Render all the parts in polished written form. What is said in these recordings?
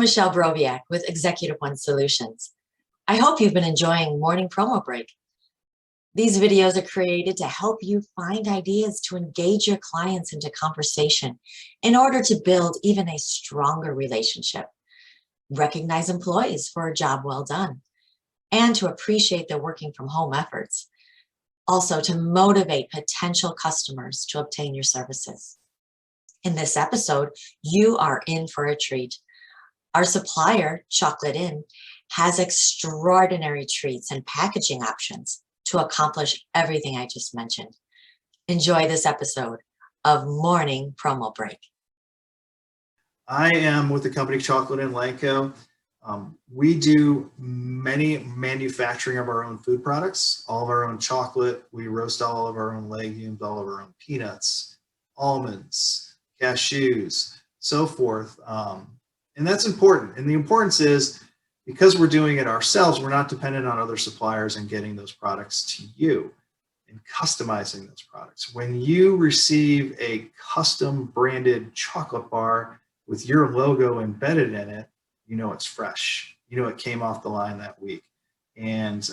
Michelle Broviak with Executive One Solutions. I hope you've been enjoying Morning Promo Break. These videos are created to help you find ideas to engage your clients into conversation in order to build even a stronger relationship, recognize employees for a job well done, and to appreciate their working from home efforts. Also to motivate potential customers to obtain your services. In this episode, you are in for a treat. Our supplier, Chocolate Inn, has extraordinary treats and packaging options to accomplish everything I just mentioned. Enjoy this episode of Morning Promo Break. I am with the company Chocolate Inn Lanco. We do many manufacturing of our own food products, all of our own chocolate. We roast all of our own legumes, all of our own peanuts, almonds, cashews, so forth. And that's important. And the importance is because we're doing it ourselves, we're not dependent on other suppliers and getting those products to you and customizing those products. When you receive a custom branded chocolate bar with your logo embedded in it, you know it's fresh. You know it came off the line that week. And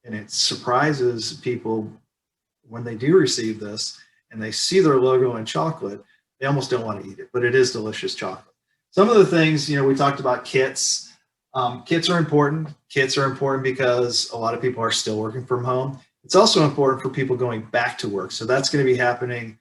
it surprises people when they do receive this and they see their logo in chocolate, they almost don't want to eat it, but it is delicious chocolate. Some of the things, we talked about kits. Kits are important. Kits are important because a lot of people are still working from home. It's also important for people going back to work. So that's going to be happening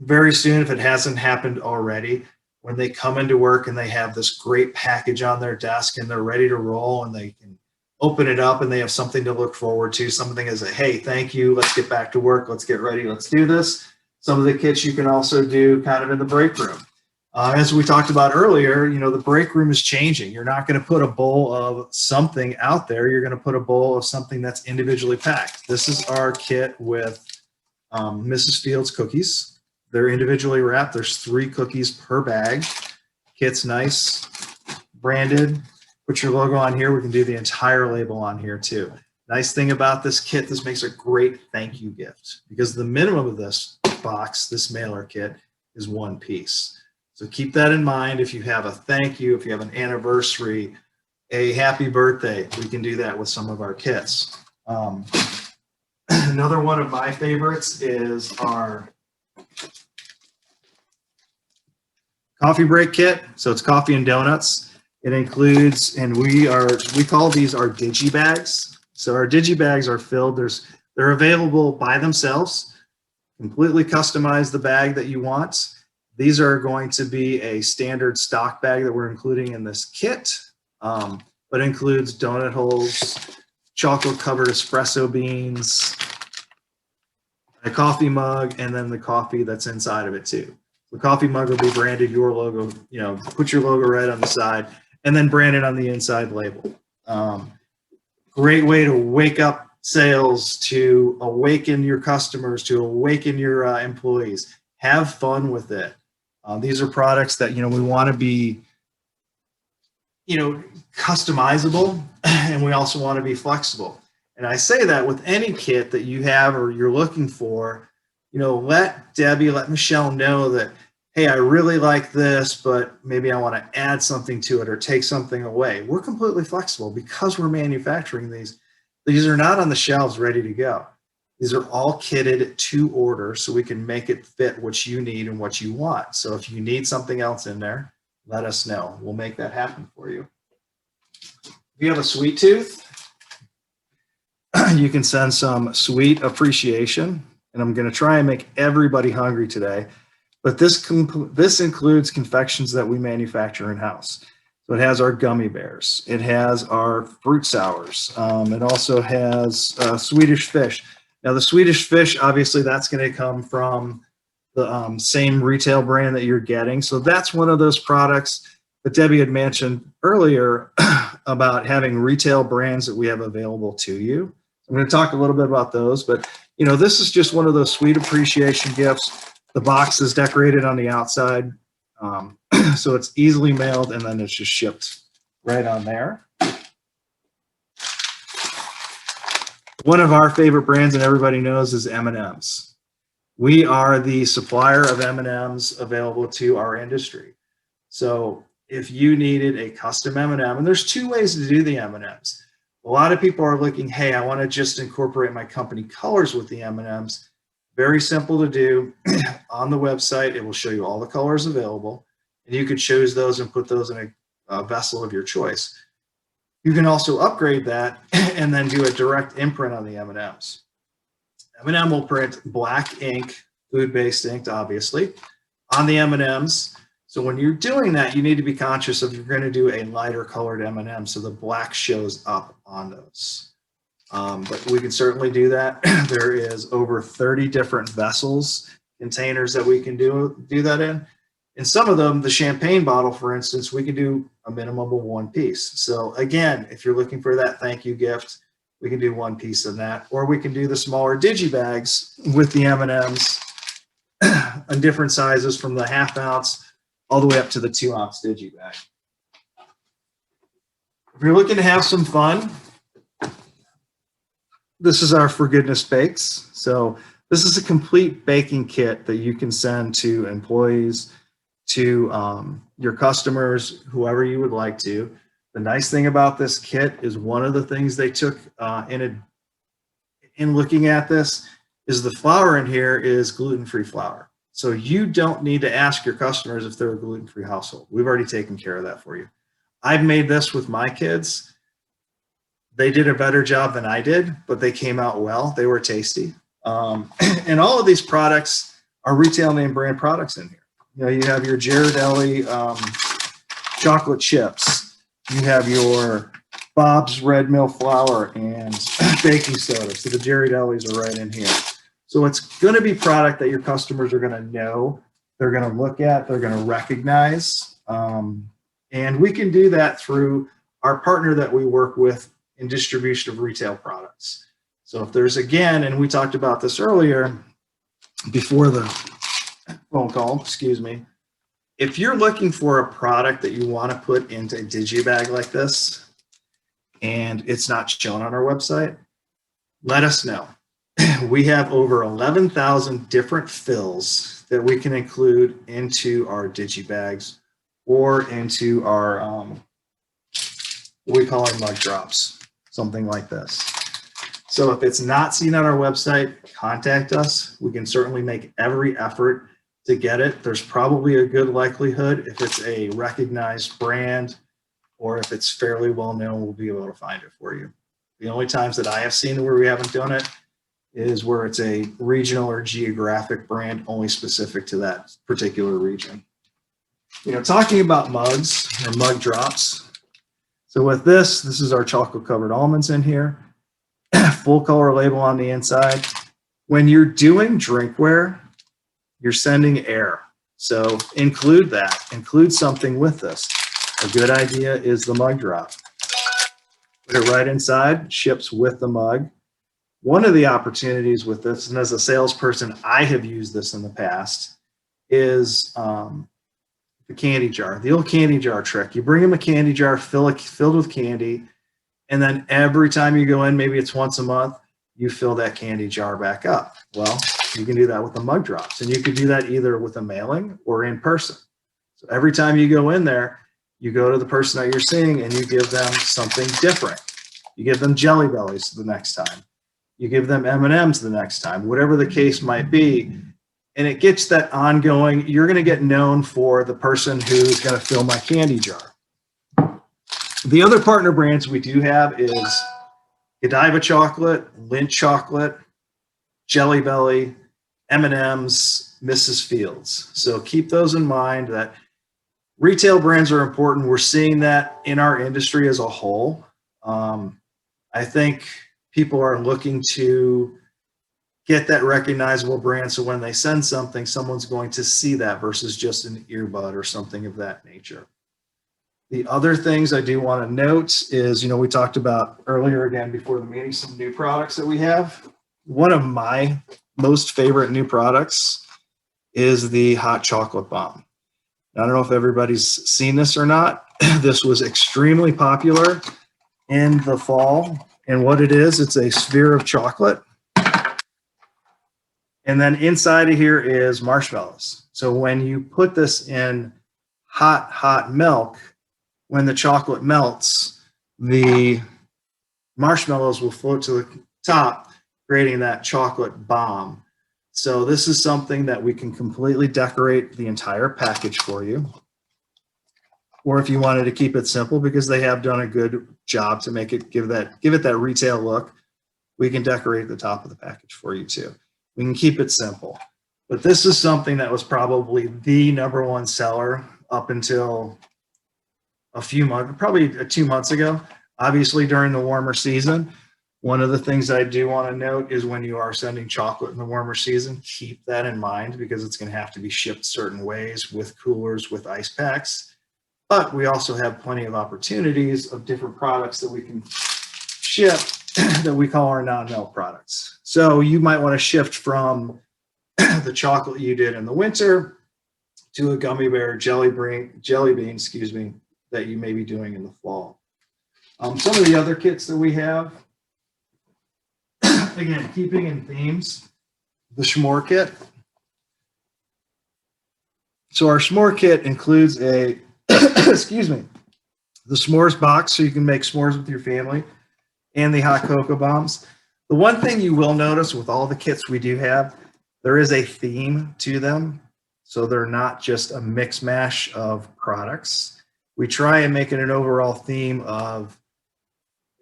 very soon if it hasn't happened already. When they come into work and they have this great package on their desk and they're ready to roll and they can open it up and they have something to look forward to, something as a, hey, thank you, let's get back to work, let's get ready, let's do this. Some of the kits you can also do kind of in the break room. As we talked about earlier, the break room is changing. You're not going to put a bowl of something out there. You're going to put a bowl of something that's individually packed. This is our kit with Mrs. Fields cookies. They're individually wrapped. There's 3 cookies per bag. Kit's nice, branded. Put your logo on here. We can do the entire label on here too. Nice thing about this kit, this makes a great thank you gift because the minimum of this box, this mailer kit, is 1 piece. So keep that in mind. If you have a thank you, if you have an anniversary, a happy birthday, we can do that with some of our kits. Another one of my favorites is our coffee break kit. So it's coffee and donuts. It includes, and we call these our digi bags. So our digi bags are filled. They're available by themselves. Completely customize the bag that you want. These are going to be a standard stock bag that we're including in this kit, but includes donut holes, chocolate covered espresso beans, a coffee mug, and then the coffee that's inside of it too. The coffee mug will be branded your logo, put your logo right on the side and then branded on the inside label. Great way to wake up sales, to awaken your customers, to awaken your employees. Have fun with it. These are products that, we want to be, customizable, and we also want to be flexible. And I say that with any kit that you have or you're looking for, let Debbie, let Michelle know that, hey, I really like this, but maybe I want to add something to it or take something away. We're completely flexible because we're manufacturing these. These are not on the shelves ready to go. These are all kitted to order so we can make it fit what you need and what you want. So if you need something else in there, let us know. We'll make that happen for you. If you have a sweet tooth, you can send some sweet appreciation. And I'm going to try and make everybody hungry today. But this includes confections that we manufacture in-house. So it has our gummy bears. It has our fruit sours. It also has Swedish fish. Now the Swedish fish, obviously that's going to come from the same retail brand that you're getting. So that's one of those products that Debbie had mentioned earlier about having retail brands that we have available to you. I'm going to talk a little bit about those, but this is just one of those sweet appreciation gifts. The box is decorated on the outside, so it's easily mailed and then it's just shipped right on there. One of our favorite brands, and everybody knows, is M&M's. We are the supplier of M&M's available to our industry. So if you needed a custom M&M, and there's two ways to do the M&Ms. A lot of people are looking, hey, I want to just incorporate my company colors with the M&Ms. Very simple to do. On the website, it will show you all the colors available, and you could choose those and put those in a vessel of your choice. You can also upgrade that and then do a direct imprint on the M&Ms. M&M will print black ink, food-based ink, obviously, on the M&Ms. So when you're doing that, you need to be conscious of you're going to do a lighter colored M&M so the black shows up on those. But we can certainly do that. There is over 30 different vessels, containers that we can do that in. In some of them, the champagne bottle, for instance, we can do a minimum of one piece. So again, if you're looking for that thank you gift, we can do one piece of that. Or we can do the smaller digi bags with the M&Ms in different sizes from the 1/2 ounce all the way up to the 2 ounce digi bag. If you're looking to have some fun, this is our For Goodness Bakes. So this is a complete baking kit that you can send to employees, to your customers, whoever you would like to. The nice thing about this kit is one of the things they took in looking at this is the flour in here is gluten-free flour. So you don't need to ask your customers if they're a gluten-free household. We've already taken care of that for you. I've made this with my kids. They did a better job than I did, but they came out well. They were tasty. And all of these products are retail name brand products in here. You know, you have your Ghirardelli chocolate chips. You have your Bob's Red Mill flour and baking soda. So the Ghirardellis are right in here. So it's going to be product that your customers are going to know, they're going to look at, they're going to recognize. And we can do that through our partner that we work with in distribution of retail products. So if there's, again, and we talked about this earlier before the phone call, excuse me, if you're looking for a product that you want to put into a digibag like this and it's not shown on our website, let us know. We have over 11,000 different fills that we can include into our digibags or into our what we call our mug drops, something like this. So if it's not seen on our website, contact us. We can certainly make every effort to get it. There's probably a good likelihood if it's a recognized brand or if it's fairly well known, we'll be able to find it for you. The only times that I have seen where we haven't done it is where it's a regional or geographic brand only specific to that particular region. You know, talking about mugs or mug drops. So with this is our chocolate covered almonds in here. Full color label on the inside. When you're doing drinkware, you're sending air. So include that, include something with this. A good idea is the mug drop. Put it right inside, ships with the mug. One of the opportunities with this, and as a salesperson, I have used this in the past, is the candy jar, the old candy jar trick. You bring them a candy jar filled with candy, and then every time you go in, maybe it's once a month, you fill that candy jar back up. Well, you can do that with the mug drops, and you could do that either with a mailing or in person. So every time you go in there, you go to the person that you're seeing and you give them something different. You give them Jelly Bellies the next time. You give them M&Ms the next time, whatever the case might be. And it gets that ongoing, you're going to get known for the person who's going to fill my candy jar. The other partner brands we do have is Godiva chocolate, Lindt chocolate, Jelly Belly, M&Ms, Mrs. Fields. So keep those in mind that retail brands are important. We're seeing that in our industry as a whole. I think people are looking to get that recognizable brand so when they send something, someone's going to see that versus just an earbud or something of that nature. The other things I do want to note is, you know, we talked about earlier again before the meeting, some new products that we have. One of my most favorite new products is the hot chocolate bomb. I don't know if everybody's seen this or not. This was extremely popular in the fall. And what it is, it's a sphere of chocolate. And then inside of here is marshmallows. So when you put this in hot milk, when the chocolate melts, the marshmallows will float to the top, creating that chocolate bomb. So this is something that we can completely decorate the entire package for you. Or if you wanted to keep it simple, because they have done a good job to make it give it that retail look, we can decorate the top of the package for you too. We can keep it simple. But this is something that was probably the #1 seller up until a few months, probably 2 months ago. Obviously, during the warmer season, one of the things I do want to note is when you are sending chocolate in the warmer season, keep that in mind, because it's going to have to be shipped certain ways with coolers, with ice packs. But we also have plenty of opportunities of different products that we can ship that we call our non-melt products. So you might want to shift from the chocolate you did in the winter to a gummy bear jelly bean, that you may be doing in the fall. Some of the other kits that we have, again, keeping in themes, the s'more kit. So our s'more kit includes a, the s'mores box, so you can make s'mores with your family, and the hot cocoa bombs. The one thing you will notice with all the kits we do have, there is a theme to them. So they're not just a mix mash of products. We try and make it an overall theme of,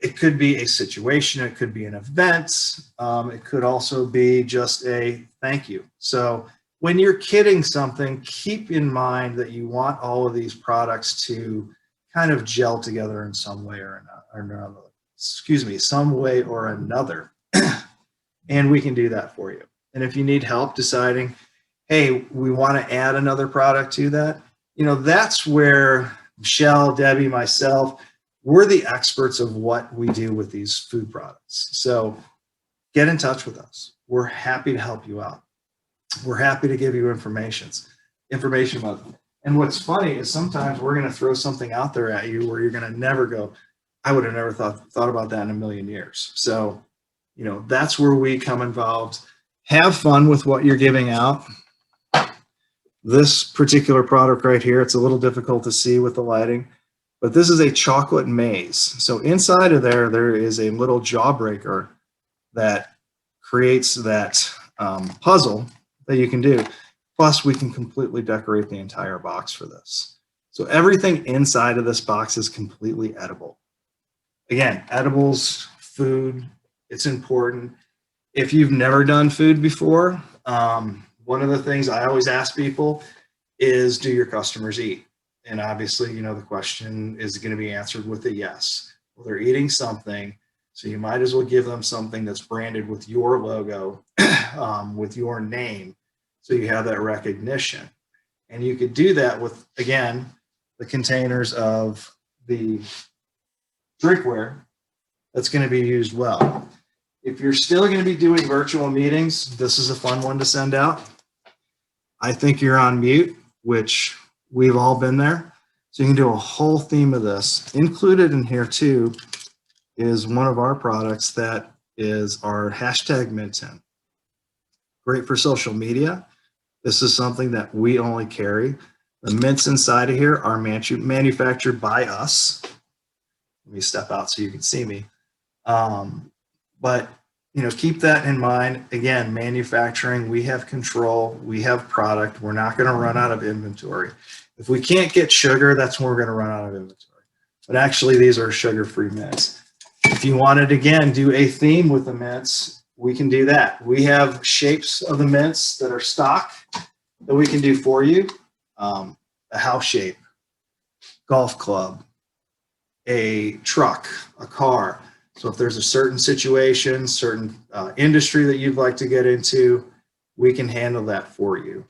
it could be a situation, it could be an event, it could also be just a thank you. So when you're kitting something, keep in mind that you want all of these products to kind of gel together in some way or another. Some way or another. And we can do that for you. And if you need help deciding, hey, we want to add another product to that, that's where Michelle, Debbie, myself, we're the experts of what we do with these food products. So get in touch with us. We're happy to help you out. We're happy to give you information about them. And what's funny is sometimes we're going to throw something out there at you where you're going to never go, I would have never thought about that in a million years. So, that's where we come involved. Have fun with what you're giving out. This particular product right here, it's a little difficult to see with the lighting, but this is a chocolate maze. So inside of there is a little jawbreaker that creates that puzzle that you can do. Plus, we can completely decorate the entire box for this. So everything inside of this box is completely edible. Again, edibles, food, it's important. If you've never done food before, one of the things I always ask people is, do your customers eat? And obviously, the question is going to be answered with a yes. Well, they're eating something, so you might as well give them something that's branded with your logo, with your name, so you have that recognition. And you could do that with, again, the containers of the drinkware that's going to be used well. If you're still going to be doing virtual meetings, this is a fun one to send out. I think you're on mute, which we've all been there. So you can do a whole theme of this. Included in here too is one of our products that is our #MintTin. Great for social media. This is something that we only carry. The mints inside of here are manufactured by us. Let me step out so you can see me. But keep that in mind. Again, manufacturing, we have control, we have product. We're not going to run out of inventory. If we can't get sugar, that's when we're going to run out of inventory. But actually, these are sugar-free mints. If you wanted, again, do a theme with the mints, we can do that. We have shapes of the mints that are stock that we can do for you. A house shape, golf club, a truck, a car. So if there's a certain situation, certain industry that you'd like to get into, we can handle that for you.